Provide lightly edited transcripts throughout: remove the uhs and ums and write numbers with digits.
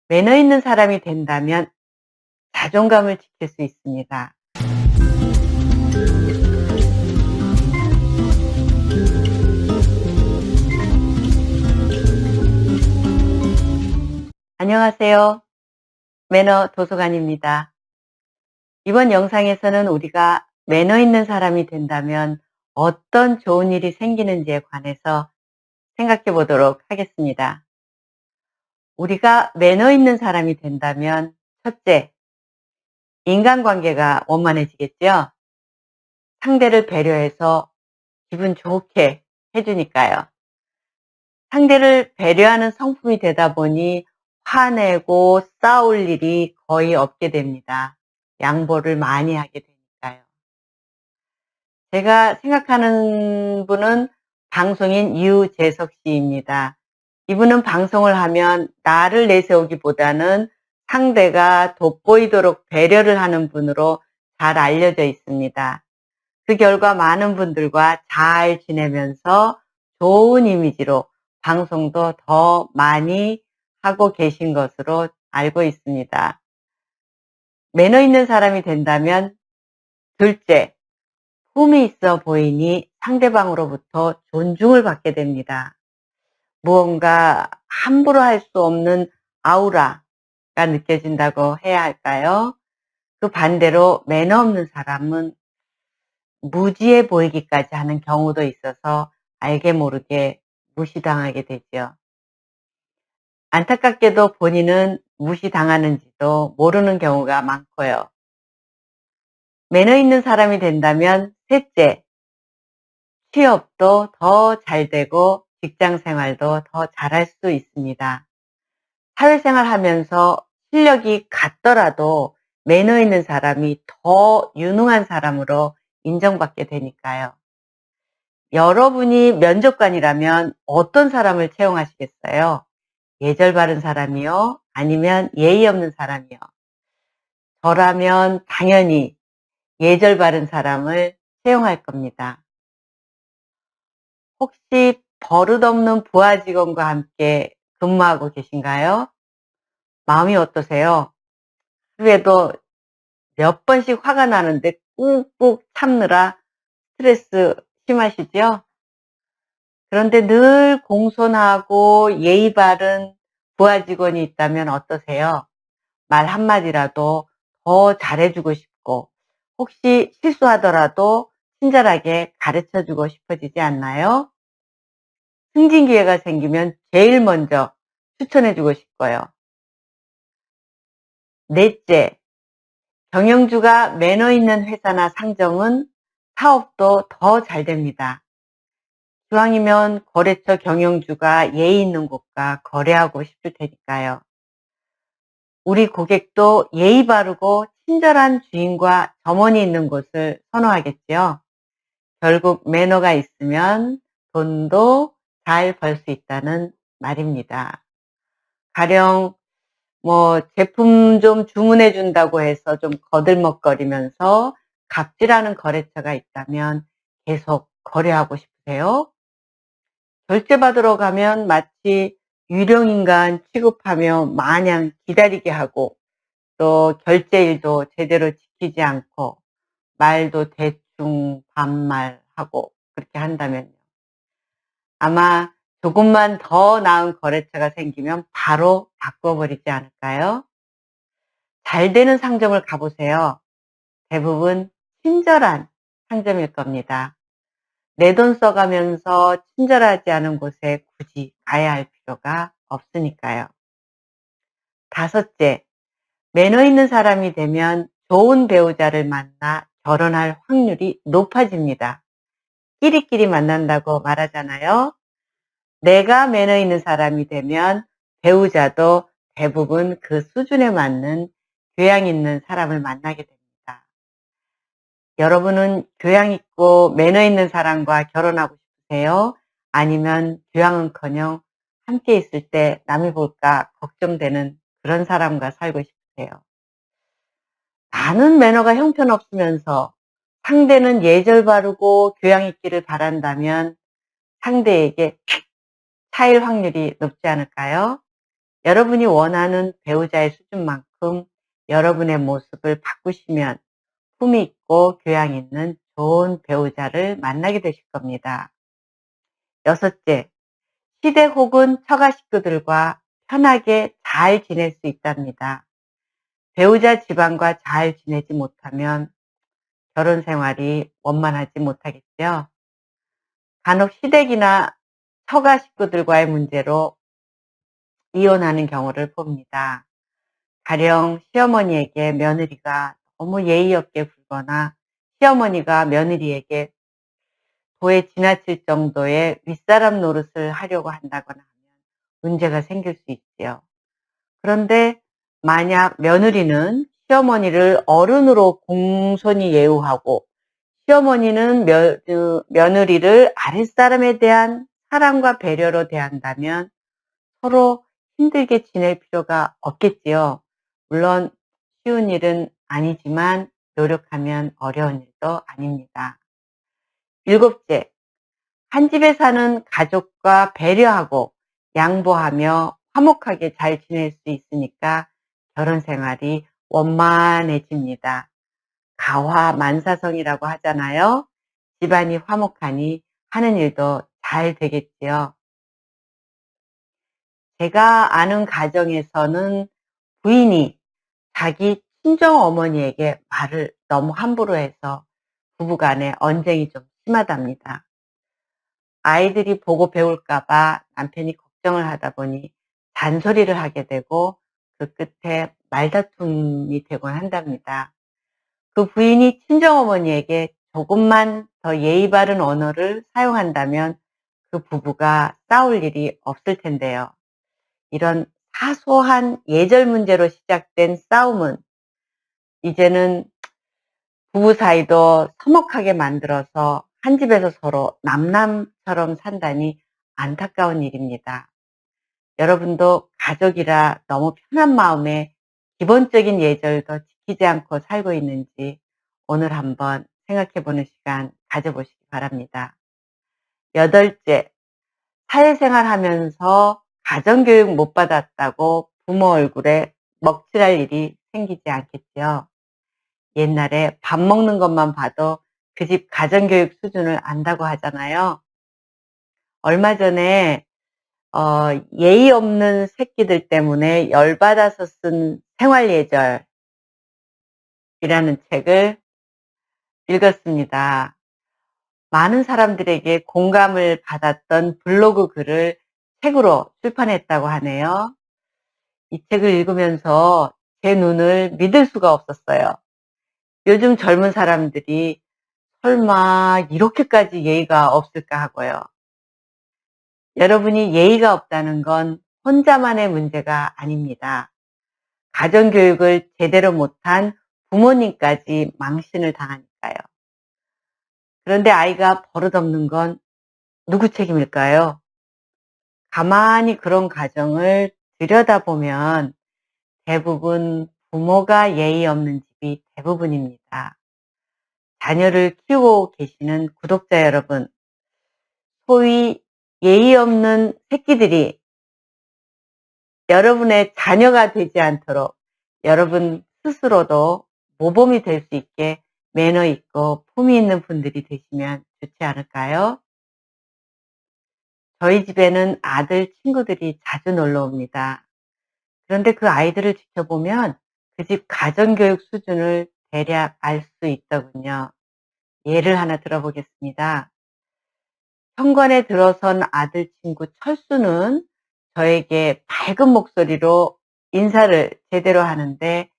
매너 있는 사람이 된다면 자존감을 지킬 수 있습니다. 안녕하세요. 매너 도서관입니다. 이번 영상에서는 우리가 매너 있는 사람이 된다면 어떤 좋은 일이 생기는지에 관해서 생각해 보도록 하겠습니다. 우리가 매너 있는 사람이 된다면 첫째, 인간관계가 원만해지겠죠? 상대를 배려해서 기분 좋게 해주니까요. 상대를 배려하는 성품이 되다 보니 화내고 싸울 일이 거의 없게 됩니다. 양보를 많이 하게 되니까요. 제가 생각하는 분은 방송인 유재석 씨입니다. 이분은 방송을 하면 나를 내세우기보다는 상대가 돋보이도록 배려를 하는 분으로 잘 알려져 있습니다. 그 결과 많은 분들과 잘 지내면서 좋은 이미지로 방송도 더 많이 하고 계신 것으로 알고 있습니다. 매너 있는 사람이 된다면 둘째, 품이 있어 보이니 상대방으로부터 존중을 받게 됩니다. 무언가 함부로 할 수 없는 아우라가 느껴진다고 해야 할까요? 그 반대로 매너 없는 사람은 무지해 보이기까지 하는 경우도 있어서 알게 모르게 무시당하게 되죠. 안타깝게도 본인은 무시당하는지도 모르는 경우가 많고요. 매너 있는 사람이 된다면 셋째, 취업도 더 잘 되고 직장 생활도 더 잘할 수 있습니다. 사회생활 하면서 실력이 같더라도 매너 있는 사람이 더 유능한 사람으로 인정받게 되니까요. 여러분이 면접관이라면 어떤 사람을 채용하시겠어요? 예절 바른 사람이요? 아니면 예의 없는 사람이요? 저라면 당연히 예절 바른 사람을 채용할 겁니다. 혹시 버릇없는 부하 직원과 함께 근무하고 계신가요? 마음이 어떠세요? 그래도 몇 번씩 화가 나는데 꾹꾹 참느라 스트레스 심하시죠? 그런데 늘 공손하고 예의 바른 부하 직원이 있다면 어떠세요? 말 한마디라도 더 잘해주고 싶고, 혹시 실수하더라도 친절하게 가르쳐주고 싶어지지 않나요? 승진 기회가 생기면 제일 먼저 추천해주고 싶고요. 넷째, 경영주가 매너 있는 회사나 상점은 사업도 더 잘 됩니다. 기왕이면 거래처 경영주가 예의 있는 곳과 거래하고 싶을 테니까요. 우리 고객도 예의 바르고 친절한 주인과 점원이 있는 곳을 선호하겠지요. 결국 매너가 있으면 돈도 잘 벌 수 있다는 말입니다. 가령 제품 좀 주문해 준다고 해서 좀 거들먹거리면서 갑질하는 거래처가 있다면 계속 거래하고 싶으세요? 결제받으러 가면 마치 유령인간 취급하며 마냥 기다리게 하고, 또 결제일도 제대로 지키지 않고 말도 대충 반말하고 그렇게 한다면요. 아마 조금만 더 나은 거래처가 생기면 바로 바꿔버리지 않을까요? 잘 되는 상점을 가보세요. 대부분 친절한 상점일 겁니다. 내 돈 써가면서 친절하지 않은 곳에 굳이 가야 할 필요가 없으니까요. 다섯째, 매너 있는 사람이 되면 좋은 배우자를 만나 결혼할 확률이 높아집니다. 끼리끼리 만난다고 말하잖아요. 내가 매너 있는 사람이 되면 배우자도 대부분 그 수준에 맞는 교양 있는 사람을 만나게 됩니다. 여러분은 교양 있고 매너 있는 사람과 결혼하고 싶으세요? 아니면 교양은커녕 함께 있을 때 남이 볼까 걱정되는 그런 사람과 살고 싶으세요? 나는 매너가 형편없으면서 상대는 예절 바르고 교양 있기를 바란다면 상대에게 차일 확률이 높지 않을까요? 여러분이 원하는 배우자의 수준만큼 여러분의 모습을 바꾸시면 품위 있고 교양 있는 좋은 배우자를 만나게 되실 겁니다. 여섯째, 시댁 혹은 처가 식구들과 편하게 잘 지낼 수 있답니다. 배우자 집안과 잘 지내지 못하면 결혼 생활이 원만하지 못하겠죠. 간혹 시댁이나 처가 식구들과의 문제로 이혼하는 경우를 봅니다. 가령 시어머니에게 며느리가 너무 예의 없게 굴거나 시어머니가 며느리에게 도에 지나칠 정도의 윗사람 노릇을 하려고 한다거나 하면 문제가 생길 수 있지요. 그런데 만약 며느리는 시어머니를 어른으로 공손히 예우하고 시어머니는 며느리를 아랫사람에 대한 사랑과 배려로 대한다면 서로 힘들게 지낼 필요가 없겠지요. 물론 쉬운 일은 아니지만 노력하면 어려운 일도 아닙니다. 일곱째, 한 집에 사는 가족과 배려하고 양보하며 화목하게 잘 지낼 수 있으니까 결혼 생활이 원만해집니다. 가화만사성이라고 하잖아요. 집안이 화목하니 하는 일도 잘 되겠지요. 제가 아는 가정에서는 부인이 자기 친정어머니에게 말을 너무 함부로 해서 부부간에 언쟁이 좀 심하답니다. 아이들이 보고 배울까 봐 남편이 걱정을 하다 보니 잔소리를 하게 되고 그 끝에 말다툼이 되곤 한답니다. 그 부인이 친정어머니에게 조금만 더 예의 바른 언어를 사용한다면 그 부부가 싸울 일이 없을 텐데요. 이런 사소한 예절 문제로 시작된 싸움은 이제는 부부 사이도 서먹하게 만들어서 한 집에서 서로 남남처럼 산다니 안타까운 일입니다. 여러분도 가족이라 너무 편한 마음에 기본적인 예절도 지키지 않고 살고 있는지 오늘 한번 생각해 보는 시간 가져보시기 바랍니다. 여덟째, 사회생활 하면서 가정교육 못 받았다고 부모 얼굴에 먹칠할 일이 생기지 않겠지요. 옛날에 밥 먹는 것만 봐도 그 집 가정교육 수준을 안다고 하잖아요. 얼마 전에 예의 없는 새끼들 때문에 열받아서 쓴 생활예절이라는 책을 읽었습니다. 많은 사람들에게 공감을 받았던 블로그 글을 책으로 출판했다고 하네요. 이 책을 읽으면서 제 눈을 믿을 수가 없었어요. 요즘 젊은 사람들이 설마 이렇게까지 예의가 없을까 하고요. 여러분이 예의가 없다는 건 혼자만의 문제가 아닙니다. 가정교육을 제대로 못한 부모님까지 망신을 당하니까요. 그런데 아이가 버릇없는 건 누구 책임일까요? 가만히 그런 가정을 들여다보면 대부분 부모가 예의 없는 집이 대부분입니다. 자녀를 키우고 계시는 구독자 여러분, 소위 예의 없는 새끼들이 여러분의 자녀가 되지 않도록 여러분 스스로도 모범이 될 수 있게 매너 있고 품위 있는 분들이 되시면 좋지 않을까요? 저희 집에는 아들 친구들이 자주 놀러 옵니다. 그런데 그 아이들을 지켜보면 그 집 가정교육 수준을 대략 알 수 있더군요. 예를 하나 들어보겠습니다. 현관에 들어선 아들 친구 철수는 저에게 밝은 목소리로 인사를 제대로 하는데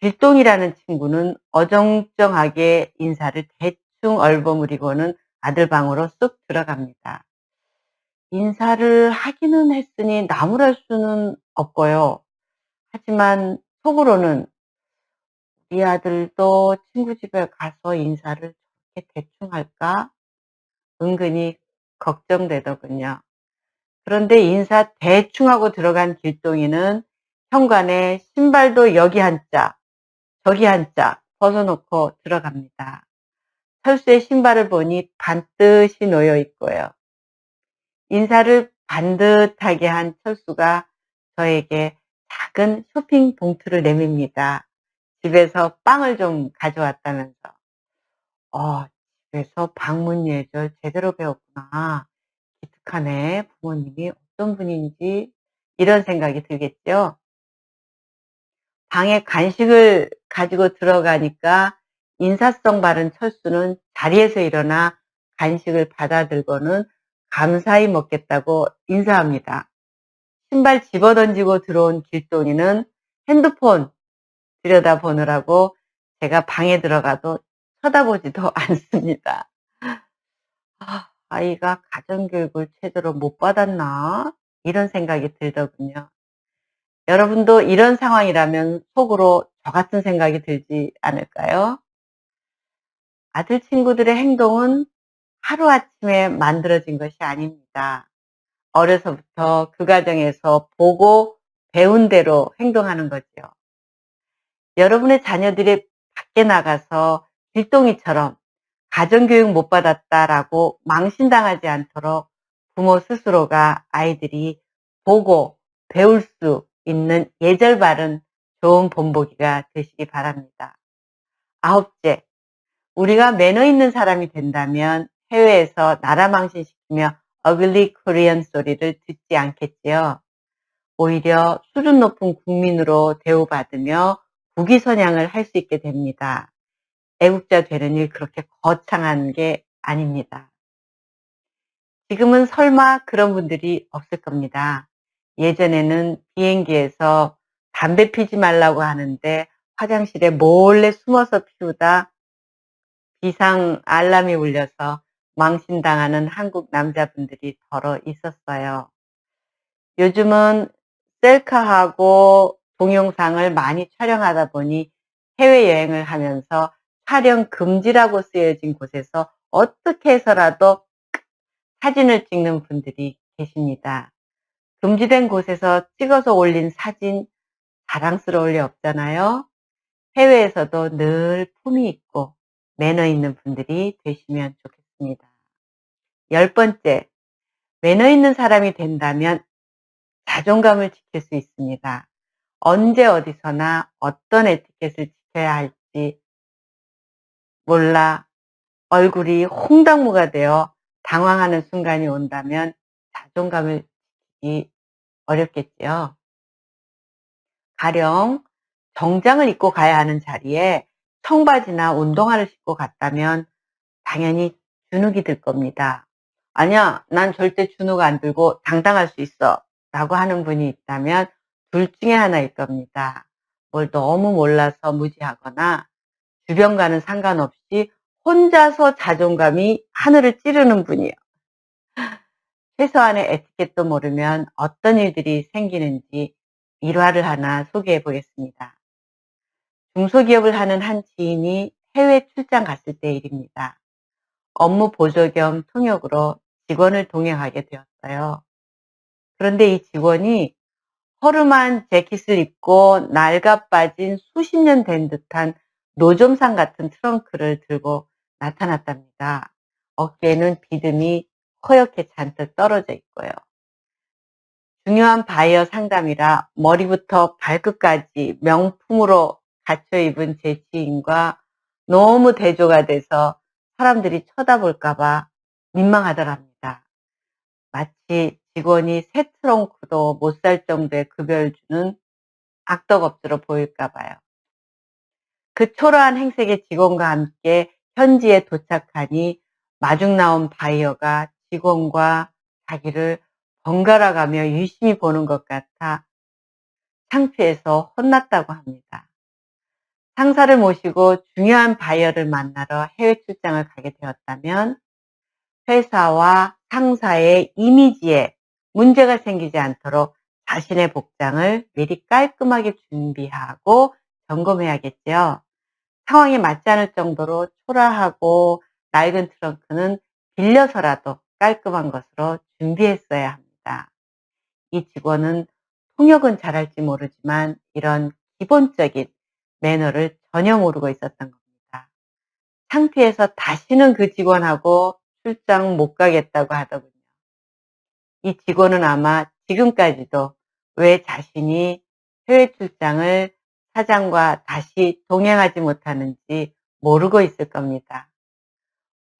길동이라는 친구는 어정쩡하게 인사를 대충 얼버무리고는 아들 방으로 쑥 들어갑니다. 인사를 하기는 했으니 나무랄 수는 없고요. 하지만 속으로는 이 아들도 친구 집에 가서 인사를 저렇게 대충 할까? 은근히 걱정되더군요. 그런데 인사 대충 하고 들어간 길동이는 현관에 신발도 여기 한 짝, 저기 한 짝 벗어놓고 들어갑니다. 철수의 신발을 보니 반듯이 놓여 있고요. 인사를 반듯하게 한 철수가 저에게 작은 쇼핑 봉투를 내밉니다. 집에서 빵을 좀 가져왔다면서. 어, 집에서 방문 예절 제대로 배웠구나. 기특하네. 부모님이 어떤 분인지 이런 생각이 들겠죠. 방에 간식을 가지고 들어가니까 인사성 바른 철수는 자리에서 일어나 간식을 받아들고는 감사히 먹겠다고 인사합니다. 신발 집어던지고 들어온 길동이는 핸드폰 들여다보느라고 제가 방에 들어가도 쳐다보지도 않습니다. 아이가 가정교육을 제대로 못 받았나? 이런 생각이 들더군요. 여러분도 이런 상황이라면 속으로 저 같은 생각이 들지 않을까요? 아들 친구들의 행동은 하루아침에 만들어진 것이 아닙니다. 어려서부터 그 가정에서 보고 배운 대로 행동하는 거죠. 여러분의 자녀들이 밖에 나가서 길동이처럼 가정교육 못 받았다라고 망신당하지 않도록 부모 스스로가 아이들이 보고 배울 수 있는 예절 바른 좋은 본보기가 되시기 바랍니다. 아홉째, 우리가 매너 있는 사람이 된다면 해외에서 나라 망신시키며 어글리 코리안 소리를 듣지 않겠지요. 오히려 수준 높은 국민으로 대우받으며 국위선양을 할 수 있게 됩니다. 애국자 되는 일 그렇게 거창한 게 아닙니다. 지금은 설마 그런 분들이 없을 겁니다. 예전에는 비행기에서 담배 피지 말라고 하는데 화장실에 몰래 숨어서 피우다 비상 알람이 울려서 망신당하는 한국 남자분들이 더러 있었어요. 요즘은 셀카하고 동영상을 많이 촬영하다 보니 해외여행을 하면서 촬영 금지라고 쓰여진 곳에서 어떻게 해서라도 사진을 찍는 분들이 계십니다. 금지된 곳에서 찍어서 올린 사진 자랑스러울 리 없잖아요. 해외에서도 늘 품위 있고 매너 있는 분들이 되시면 좋겠습니다. 열 번째, 매너 있는 사람이 된다면 자존감을 지킬 수 있습니다. 언제 어디서나 어떤 에티켓을 지켜야 할지 몰라 얼굴이 홍당무가 되어 당황하는 순간이 온다면 자존감을 지키기 어렵겠지요. 가령 정장을 입고 가야 하는 자리에 청바지나 운동화를 신고 갔다면 당연히 주눅이 들 겁니다. 아니야, 난 절대 주눅 안 들고 당당할 수 있어. 라고 하는 분이 있다면 둘 중에 하나일 겁니다. 뭘 너무 몰라서 무지하거나 주변과는 상관없이 혼자서 자존감이 하늘을 찌르는 분이요. 최소한의 에티켓도 모르면 어떤 일들이 생기는지 일화를 하나 소개해 보겠습니다. 중소기업을 하는 한 지인이 해외 출장 갔을 때 일입니다. 업무 보조 겸 통역으로 직원을 동행하게 되었어요. 그런데 이 직원이 허름한 재킷을 입고 낡아 빠진 수십 년 된 듯한 노점상 같은 트렁크를 들고 나타났답니다. 어깨에는 비듬이 허옇게 잔뜩 떨어져 있고요. 중요한 바이어 상담이라 머리부터 발끝까지 명품으로 갖춰 입은 제 지인과 너무 대조가 돼서 사람들이 쳐다볼까봐 민망하더랍니다. 마치 직원이 새 트렁크도 못 살 정도의 급여를 주는 악덕업주로 보일까 봐요. 그 초라한 행색의 직원과 함께 현지에 도착하니 마중 나온 바이어가 직원과 자기를 번갈아 가며 유심히 보는 것 같아 창피해서 혼났다고 합니다. 상사를 모시고 중요한 바이어를 만나러 해외 출장을 가게 되었다면 회사와 상사의 이미지에 문제가 생기지 않도록 자신의 복장을 미리 깔끔하게 준비하고 점검해야겠죠. 상황에 맞지 않을 정도로 초라하고 낡은 트렁크는 빌려서라도 깔끔한 것으로 준비했어야 합니다. 이 직원은 통역은 잘할지 모르지만 이런 기본적인 매너를 전혀 모르고 있었던 겁니다. 창피해서 다시는 그 직원하고 출장 못 가겠다고 하더군요. 이 직원은 아마 지금까지도 왜 자신이 해외 출장을 사장과 다시 동행하지 못하는지 모르고 있을 겁니다.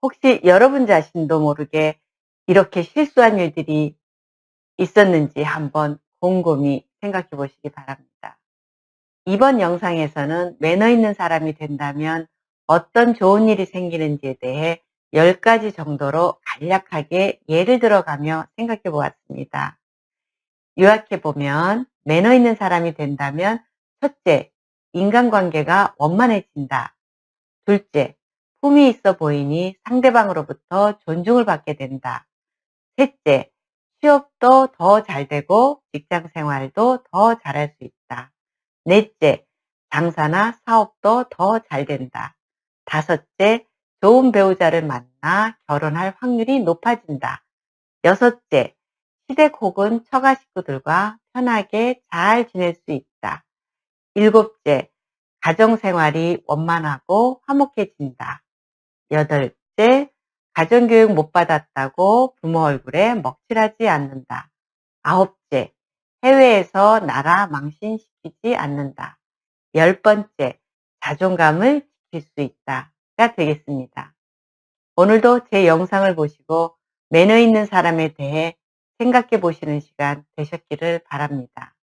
혹시 여러분 자신도 모르게 이렇게 실수한 일들이 있었는지 한번 곰곰이 생각해 보시기 바랍니다. 이번 영상에서는 매너 있는 사람이 된다면 어떤 좋은 일이 생기는지에 대해 10가지 정도로 간략하게 예를 들어가며 생각해 보았습니다. 요약해 보면 매너 있는 사람이 된다면 첫째, 인간관계가 원만해진다. 둘째, 품이 있어 보이니 상대방으로부터 존중을 받게 된다. 셋째, 취업도 더 잘 되고 직장 생활도 더 잘할 수 있다. 넷째, 장사나 사업도 더 잘 된다. 다섯째, 좋은 배우자를 만나 결혼할 확률이 높아진다. 여섯째, 시댁 혹은 처가 식구들과 편하게 잘 지낼 수 있다. 일곱째, 가정 생활이 원만하고 화목해진다. 여덟째, 가정교육 못 받았다고 부모 얼굴에 먹칠하지 않는다. 아홉째, 해외에서 나라 망신시키지 않는다. 10번째, 자존감을 지킬 수 있다가 되겠습니다. 오늘도 제 영상을 보시고 매너 있는 사람에 대해 생각해 보시는 시간 되셨기를 바랍니다.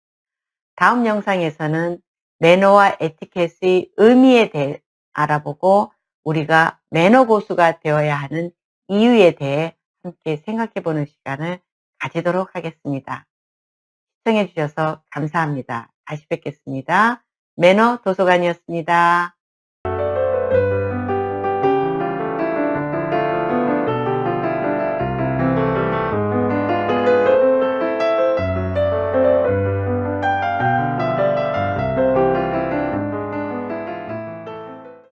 다음 영상에서는 매너와 에티켓의 의미에 대해 알아보고 우리가 매너 고수가 되어야 하는 이유에 대해 함께 생각해 보는 시간을 가지도록 하겠습니다. 시청해 주셔서 감사합니다. 다시 뵙겠습니다. 매너 도서관이었습니다.